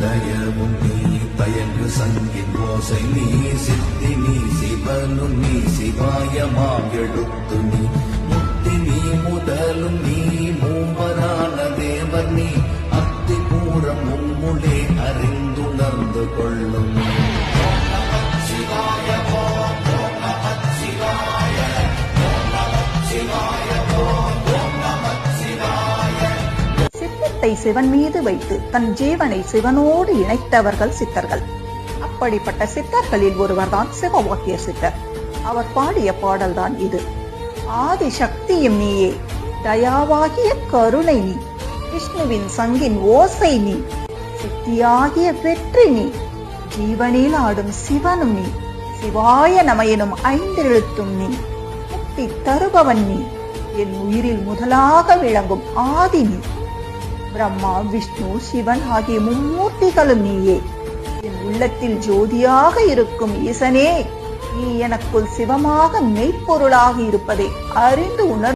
தயவும் நீ தயங்கு சங்கின் ஓசை நீ சித்தி நீ சிவனு நீ சிவாயமாம் எழுத்து நீ முத்தி நீ முதலும் நீ மூவரான தேவர் நீ அத்தி பூரம் மும்முளே அறிந்துணர்ந்து கொள்ளும். சித்தத்தை சிவன் மீது வைத்து தன் ஜீவனை சிவனோடு இணைத்தவர்கள் சித்தர்கள். அப்படிப்பட்ட சித்தர்களில் ஒருவர்தான் சிவவாக்கிய சித்தர். அவர் பாடிய பாடல்தான் இது. ஆதி சக்தியும் நீயே, தயாவாகிய கருணை நீ, விஷ்ணுவின் சங்கின் ஓசை நீ, சித்தியாகிய வெற்றி நீ, ஜீவனில் ஆடும் சிவனும் நீ, சிவாய நம எனும் ஐந்தெழுத்தும் நீ, முக்தி தருபவன் நீ, என் உயிரில் முதலாக விளங்கும் ஆதி நீ, பிரம்மா விஷ்ணு சிவன் ஆகிய மும்மூர்த்திகளும் நீயே, என் உள்ளத்தில் ஜோதியாக இருக்கும் ஈசனே, நீ எனக்குள் சிவமாக மெய்ப்பொருளாக இருப்பதை அறிந்து உணர்